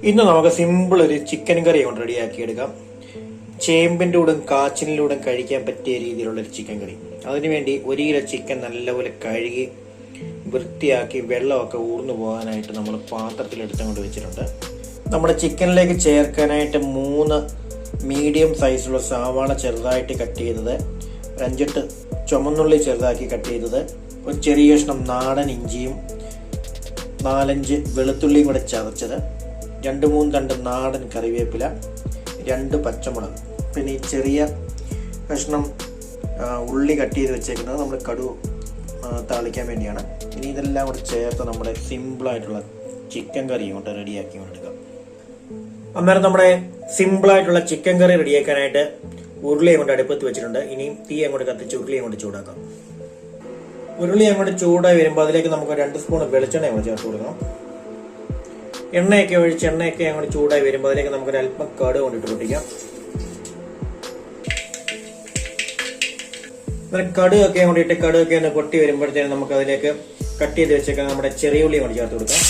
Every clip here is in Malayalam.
ഇന്ന് നമുക്ക് സിമ്പിൾ ഒരു ചിക്കൻ കറി കൊണ്ട് റെഡിയാക്കി എടുക്കാം. ചേമ്പിൻ്റെ കൂടെ കാച്ചിലൂടെ കഴിക്കാൻ പറ്റിയ രീതിയിലുള്ള ഒരു ചിക്കൻ കറി. അതിനുവേണ്ടി 1 കിലോ ചിക്കൻ നല്ലപോലെ കഴുകി വൃത്തിയാക്കി വെള്ളമൊക്കെ ഊർന്നു പോകാനായിട്ട് നമ്മൾ പാത്രത്തിലെടുത്തുകൊണ്ട് വെച്ചിട്ടുണ്ട്. നമ്മുടെ ചിക്കനിലേക്ക് ചേർക്കാനായിട്ട് 3 മീഡിയം സൈസുള്ള സവാള ചെറുതായിട്ട് കട്ട് ചെയ്തത്, 5-8 ചുമന്നുള്ളി ചെറുതാക്കി കട്ട് ചെയ്തത്, ഒരു ചെറിയ കഷ്ണം നാടൻ ഇഞ്ചിയും 4-5 വെളുത്തുള്ളിയും കൂടെ ചതച്ചത്, 2-3 തണ്ട് നാടൻ കറിവേപ്പില, 2 പച്ചമുളക്, പിന്നെ ഈ ചെറിയ കഷ്ണം ഉള്ളി കട്ട് ചെയ്ത് വെച്ചേക്കുന്നത് നമ്മൾ കടുക് താളിക്കാൻ വേണ്ടിയാണ്. ഇനി ഇതെല്ലാം കൂടെ ചേർത്ത് നമ്മുടെ സിമ്പിളായിട്ടുള്ള ചിക്കൻ കറി കൊണ്ട് റെഡിയാക്കി എടുക്കാം. അന്നേരം നമ്മുടെ സിമ്പിളായിട്ടുള്ള ചിക്കൻ കറി റെഡിയാക്കാനായിട്ട് ഉരുളി അങ്ങോട്ട് അടുപ്പത്ത് വെച്ചിട്ടുണ്ട്. ഇനിയും തീ അങ്ങോട്ട് കത്തിച്ച് ഉരുളി അങ്ങോട്ട് ചൂടാക്കാം. ഉരുളി അങ്ങോട്ട് ചൂടായി വരുമ്പോൾ അതിലേക്ക് നമുക്ക് 2 സ്പൂൺ വെളിച്ചെണ്ണ അങ്ങോട്ട് ചേർത്ത് കൊടുക്കണം. എണ്ണയൊക്കെ ഒഴിച്ച് എണ്ണയൊക്കെ അങ്ങോട്ട് ചൂടായി വരുമ്പോൾ അതിലേക്ക് നമുക്കൊരു അല്പം കടുക് കൊണ്ടിട്ട് പൊട്ടിക്കാം. കടുകൊക്കെ കൊണ്ടിട്ട് കടുകൊക്കെ ഒന്ന് പൊട്ടി വരുമ്പോഴത്തേനും നമുക്ക് അതിലേക്ക് കട്ട് ചെയ്ത് വെച്ചേക്കാൻ നമ്മുടെ ചെറിയ ഉള്ളി കൊണ്ട് ചേർത്ത് കൊടുക്കാം.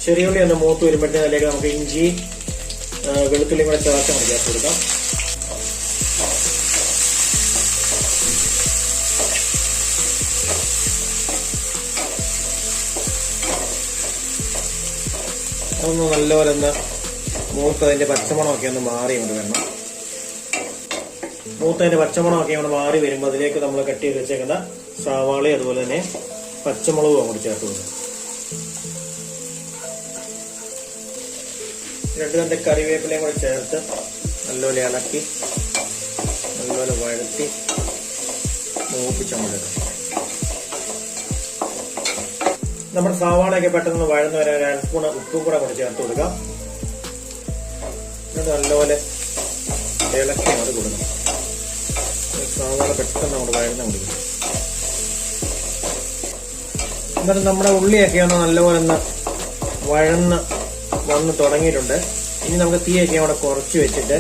ചെറിയ ഉള്ളി ഒന്ന് മൂത്ത് വരുമ്പോഴത്തേനും അതിലേക്ക് നമുക്ക് ഇഞ്ചി വെളുത്തുള്ളിയും കൂടെ ചേർത്ത് കൊണ്ട് ചേർത്ത് കൊടുക്കാം. അതൊന്ന് നല്ലപോലെ ഒന്ന് മൂത്തതിന്റെ പച്ചമണമൊക്കെ ഒന്ന് മാറി കൊണ്ട് വരണം. മൂത്തതിന്റെ പച്ചമണമൊക്കെ ഒന്ന് മാറി വരുമ്പോൾ അതിലേക്ക് നമ്മൾ കട്ട് ചെയ്ത് വെച്ചേക്കുന്ന സവാളയും അതുപോലെ തന്നെ പച്ചമുളകും അങ്ങോട്ട് ചേർത്ത് കൊടുക്കും. 2 തണ്ട് കറിവേപ്പിലയും കൂടെ ചേർത്ത് നല്ലപോലെ ഇളക്കി നല്ലപോലെ വഴറ്റി മൂപ്പിച്ചങ്ങോട്ട്. നമ്മുടെ സവാളയൊക്കെ പെട്ടെന്ന് വഴന്ന് വരാൻ 1 സ്പൂൺ ഉപ്പും കൂടെ കൊണ്ട് ചേർത്ത് കൊടുക്കാം. എന്നിട്ട് നല്ലപോലെ ഇളക്കി അങ്ങോട്ട് കൊടുക്കണം. സവാള പെട്ടെന്ന് അങ്ങോട്ട് വഴന്ന് കൊടുക്കണം. എന്നിട്ട് നമ്മുടെ ഉള്ളിയൊക്കെ ഒന്ന് നല്ലപോലെ ഒന്ന് വഴന്ന് വന്ന് തുടങ്ങിയിട്ടുണ്ട്. ഇനി നമുക്ക് തീയൊക്കെ അവിടെ കുറച്ച് വെച്ചിട്ട്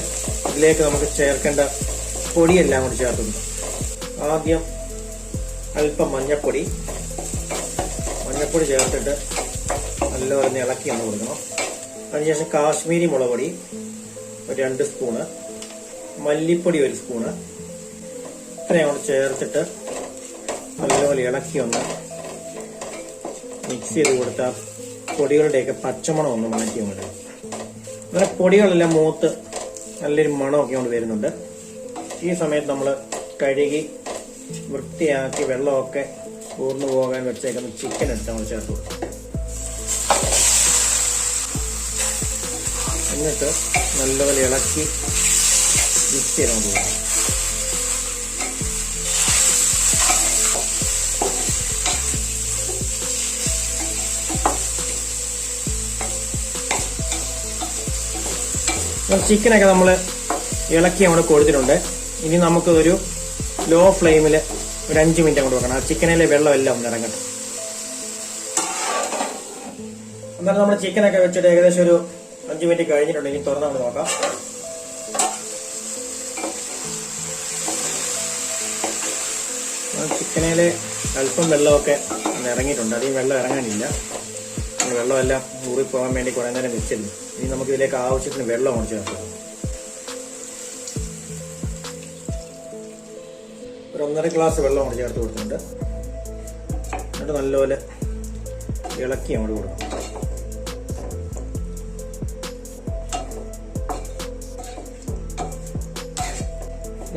ഇതിലേക്ക് നമുക്ക് ചേർക്കേണ്ട പൊടിയെല്ലാം കൂടി ചേർത്ത് കൊടുക്കാം. ആദ്യം അല്പം മഞ്ഞപ്പൊടി ചേർത്തിട്ട് നല്ലപോലെ ഇളക്കി ഒന്ന് കൊടുക്കണം. അതിനുശേഷം കാശ്മീരി മുളക് പൊടി ഒരു 2 സ്പൂണ്, മല്ലിപ്പൊടി 1 സ്പൂണ്, ഇത്രയും ചേർത്തിട്ട് നല്ലപോലെ ഇളക്കി ഒന്ന് മിക്സ് ചെയ്ത് കൊടുത്താൽ പൊടികളുടെയൊക്കെ പച്ചമണം ഒന്ന് മാറ്റി കൊണ്ട് അങ്ങനെ പൊടികളെല്ലാം മൂത്ത് നല്ലൊരു മണമൊക്കെ കൊണ്ട് വരുന്നുണ്ട്. ഈ സമയത്ത് നമ്മൾ കഴുകി വൃത്തിയാക്കി വെള്ളമൊക്കെ ഊർന്നു പോകാൻ വെച്ചേക്കുന്ന ചിക്കൻ എടുത്ത് നമ്മൾ ചേർത്ത് കൊടുക്കും. എന്നിട്ട് നല്ലപോലെ ഇളക്കി മിക്സ് ചെയ്ത് കൊടുക്കും. ചിക്കനൊക്കെ നമ്മൾ ഇളക്കി അങ്ങോട്ട് കൊടുത്തിട്ടുണ്ട്. ഇനി നമുക്ക് ഒരു ലോ ഫ്ലെയിമിൽ ഒരു 5 മിനിറ്റ് അങ്ങോട്ട് വെക്കണം. ആ ചിക്കനിലെ വെള്ളമെല്ലാം ഒന്ന് ഇറങ്ങട്ടെ. എന്നാലും നമ്മൾ ചിക്കനൊക്കെ വെച്ചിട്ട് ഏകദേശം ഒരു 5 മിനിറ്റ് കഴിഞ്ഞിട്ടുണ്ട്. ഇനി തുറന്ന് നമ്മൾ നോക്കാം. ചിക്കനിലെ അല്പം വെള്ളമൊക്കെ ഇറങ്ങിയിട്ടുണ്ട്. അധികം വെള്ളം ഇറങ്ങാനില്ല. വെള്ളമെല്ലാം ഊറിപ്പോകാൻ വേണ്ടി കുറേ നേരം വെച്ചിരുന്നു. ഇനി നമുക്ക് ഇതിലേക്ക് ആവശ്യത്തിന് വെള്ളം കൊണ്ട് ചേർക്കാം. ഒരു 1.5 ഗ്ലാസ് വെള്ളം കൊണ്ട് ചേർത്ത് കൊടുക്കുന്നുണ്ട്. എന്നിട്ട് നല്ലപോലെ ഇളക്കി അങ്ങോട്ട് കൊടുക്കണം.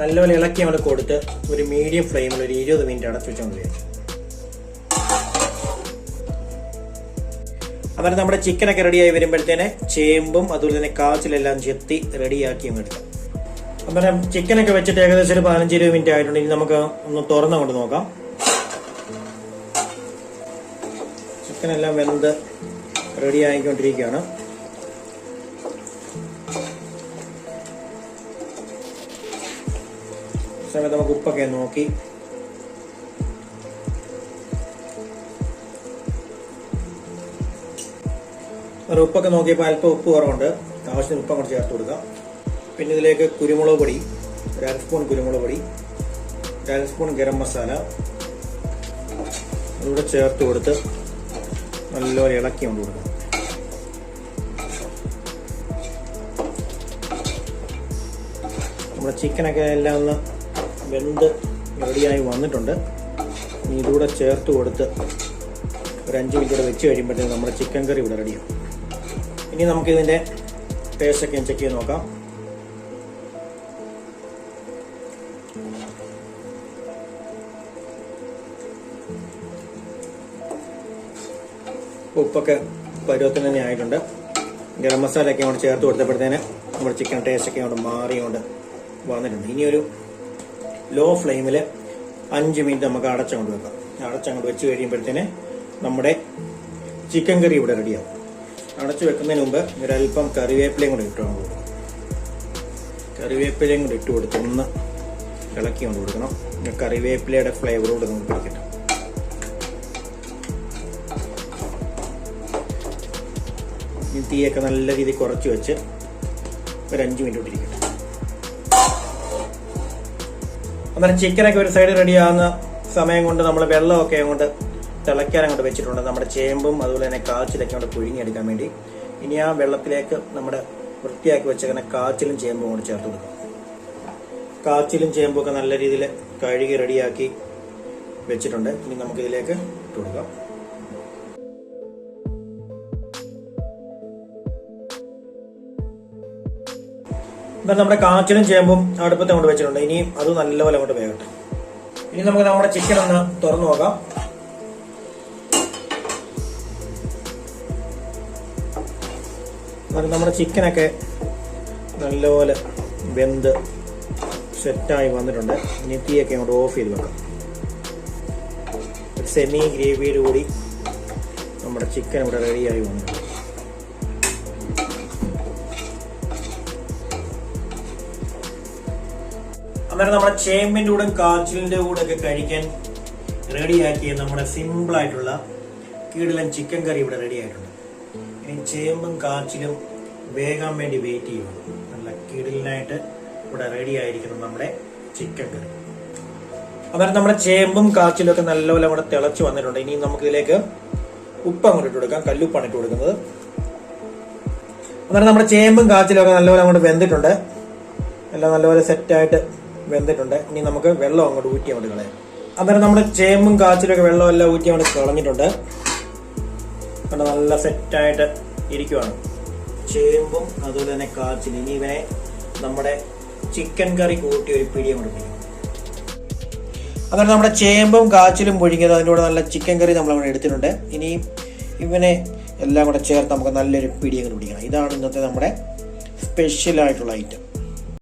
നല്ലപോലെ ഇളക്കി അങ്ങോട്ട് കൊടുത്ത് ഒരു മീഡിയം ഫ്ലെയിമിൽ ഒരു 20 മിനിറ്റ് അടച്ചു വെച്ചാൽ മതി. അന്നേരം നമ്മുടെ ചിക്കനൊക്കെ റെഡിയായി വരുമ്പോഴത്തേനെ ചേമ്പും അതുപോലെ തന്നെ കാച്ചിലെല്ലാം ചെത്തി റെഡിയാക്കി എടുക്കാം. അന്നേരം ചിക്കനൊക്കെ വെച്ചിട്ട് ഏകദേശം ഒരു 15-20 മിനിറ്റ് ആയിട്ടുണ്ട്. ഇനി നമുക്ക് ഒന്ന് തുറന്നു കൊണ്ട് നോക്കാം. ചിക്കനെല്ലാം വെന്ത് റെഡി ആയിക്കൊണ്ടിരിക്കുകയാണ്. സമയത്ത് നമുക്ക് ഉപ്പൊക്കെ നോക്കി ഉപ്പൊക്കെ നോക്കിയപ്പോൾ അല്പം ഉപ്പ് കുറവുണ്ട്. ആവശ്യത്തിന് ഉപ്പ് അങ്ങോട്ട് ചേർത്ത് കൊടുക്കാം. പിന്നെ ഇതിലേക്ക് കുരുമുളക് പൊടി 1 അര സ്പൂൺ കുരുമുളക് പൊടി, 1 സ്പൂൺ ഗരം മസാല അതുകൂടെ ചേർത്ത് കൊടുത്ത് നല്ലപോലെ ഇളക്കി കൊണ്ട് കൊടുക്കണം. നമ്മുടെ ചിക്കനൊക്കെ എല്ലാം ഒന്ന് വെന്ത് റെഡിയായി വന്നിട്ടുണ്ട്. ഇനി ഇതുകൂടെ ചേർത്ത് കൊടുത്ത് ഒരു 5 മിനിറ്റ് കൂടെ വെച്ച് കഴിയുമ്പോഴത്തേക്കും നമ്മുടെ ചിക്കൻ കറി ഇവിടെ റെഡിയാവും. ഇനി നമുക്കിതിൻ്റെ ടേസ്റ്റൊക്കെ ചെക്ക് ചെയ്ത് നോക്കാം. ഉപ്പൊക്കെ പരുവത്തിന് തന്നെ ആയിട്ടുണ്ട്. ഗരം മസാലയൊക്കെ അങ്ങോട്ട് ചേർത്ത് കൊടുത്തപ്പോഴത്തേന് നമ്മുടെ ചിക്കൻ ടേസ്റ്റൊക്കെ അങ്ങോട്ട് മാറിയോണ്ട് വന്നിട്ടുണ്ട്. ഇനിയൊരു ലോ ഫ്ലെയിമിൽ 5 മിനിറ്റ് നമുക്ക് അടച്ചങ്ങോട്ട് വെക്കാം. അടച്ചങ്ങോട്ട് വെച്ച് കഴിയുമ്പോഴത്തേന് നമ്മുടെ ചിക്കൻ കറി ഇവിടെ റെഡിയാവും. അടച്ചു വെക്കുന്നതിന് മുമ്പ് ഒരല്പം കറിവേപ്പിലയും കൂടെ ഇട്ട് കൊടുക്കണം. കറിവേപ്പിലയും കൂടെ ഇട്ട് കൊടുത്ത് ഒന്ന് ഇളക്കി കൊണ്ട് കൊടുക്കണം. കറിവേപ്പിലയുടെ ഫ്ലേവറോട് നമുക്ക് പിടിക്കട്ടെ. ഈ തീയൊക്കെ നല്ല രീതിയിൽ കുറച്ച് വെച്ച് ഒരു 5 മിനിറ്റ് ഇട്ടിരിക്കട്ടെ. അന്നേരം ചിക്കനൊക്കെ ഒരു സൈഡ് റെഡി ആകുന്ന സമയം കൊണ്ട് നമ്മൾ വെള്ളമൊക്കെ അങ്ങോട്ട് തിളയ്ക്കാൻ അങ്ങോട്ട് വെച്ചിട്ടുണ്ട്. നമ്മുടെ ചേമ്പും അതുപോലെ തന്നെ കാച്ചിലൊക്കെ അങ്ങോട്ട് പുഴുങ്ങിയെടുക്കാൻ വേണ്ടി. ഇനി ആ വെള്ളത്തിലേക്ക് നമ്മുടെ വൃത്തിയാക്കി വെച്ചേക്കുന്ന കാച്ചിലും ചേമ്പും അങ്ങോട്ട് ചേർത്ത് കൊടുക്കാം. കാച്ചിലും ചേമ്പും ഒക്കെ നല്ല രീതിയിൽ കഴുകി റെഡിയാക്കി വെച്ചിട്ടുണ്ട്. ഇനി നമുക്കിതിലേക്ക് ഇട്ട് കൊടുക്കാം. ഇപ്പം നമ്മുടെ കാച്ചിലും ചേമ്പും അടുപ്പത്ത് അങ്ങോട്ട് വെച്ചിട്ടുണ്ട്. ഇനിയും അത് നല്ലപോലെ അങ്ങോട്ട് വേകട്ടെ. ഇനി നമുക്ക് നമ്മുടെ ചിക്കൻ ഒന്ന് തുറന്നു നോക്കാം. നമ്മുടെ ചിക്കനൊക്കെ നല്ലപോലെ വെന്ത് സെറ്റായി വന്നിട്ടുണ്ട്. ഇനി തീയൊക്കെ അങ്ങോട്ട് ഓഫ് ചെയ്ത് വെക്കാം. ഒരു സെമി ഗ്രേവിയോടുകൂടി നമ്മുടെ ചിക്കൻ ഇവിടെ റെഡിയായി വന്നിട്ടുണ്ട്. അന്നേരം നമ്മുടെ ചേമ്പിൻ്റെ കൂടെ കാച്ചിലിൻ്റെ കൂടെ ഒക്കെ കഴിക്കാൻ റെഡിയാക്കിയ നമ്മുടെ സിമ്പിളായിട്ടുള്ള കിടിലൻ ചിക്കൻ കറി ഇവിടെ റെഡി ആയിട്ടുണ്ട്. ഇനി ചേമ്പും കാച്ചിലും വേകാൻ വേണ്ടി വെയിറ്റ് ചെയ്യണം. നല്ല കിടിലനായിട്ട് ഇവിടെ റെഡി ആയിരിക്കണം നമ്മുടെ ചിക്കൻ കറി. അന്നേരം നമ്മുടെ ചേമ്പും കാച്ചിലും ഒക്കെ നല്ലപോലെ അവിടെ തിളച്ച് വന്നിട്ടുണ്ട്. ഇനി നമുക്കിതിലേക്ക് ഉപ്പ് അങ്ങോട്ട് ഇട്ട് കൊടുക്കാം. കല്ലുപ്പാണ് ഇട്ട് കൊടുക്കുന്നത്. അന്നേരം നമ്മുടെ ചേമ്പും കാച്ചിലും ഒക്കെ നല്ലപോലെ അങ്ങോട്ട് വെന്തിട്ടുണ്ട്. എല്ലാം നല്ലപോലെ സെറ്റായിട്ട് വെന്തിട്ടുണ്ട്. ഇനി നമുക്ക് വെള്ളം അങ്ങോട്ട് ഊറ്റി അങ്ങോട്ട് കളയാം. അന്നേരം നമ്മുടെ ചേമ്പും കാച്ചിലും ഒക്കെ വെള്ളം എല്ലാം ഊറ്റി അങ്ങോട്ട് കളഞ്ഞിട്ടുണ്ട്. കണ്ട നല്ല സെറ്റായിട്ട് ഇരിക്കുവാണ് ചേമ്പും അതുപോലെ തന്നെ കാച്ചിലും. ഇനി ഇവനെ നമ്മുടെ ചിക്കൻ കറി കൂട്ടി ഒരു പിടി അങ്ങോട്ട് പിടിക്കും. അന്നേരം നമ്മുടെ ചേമ്പും കാച്ചിലും പുഴുങ്ങിയത് അതിൻ്റെ കൂടെ നല്ല ചിക്കൻ കറി നമ്മളവിടെ എടുത്തിട്ടുണ്ട്. ഇനി ഇവനെ എല്ലാം കൂടെ ചേർത്ത് നമുക്ക് നല്ലൊരു പിടി അങ്ങോട്ട് പിടിക്കണം. ഇതാണ് ഇന്നത്തെ നമ്മുടെ സ്പെഷ്യലായിട്ടുള്ള ഐറ്റം.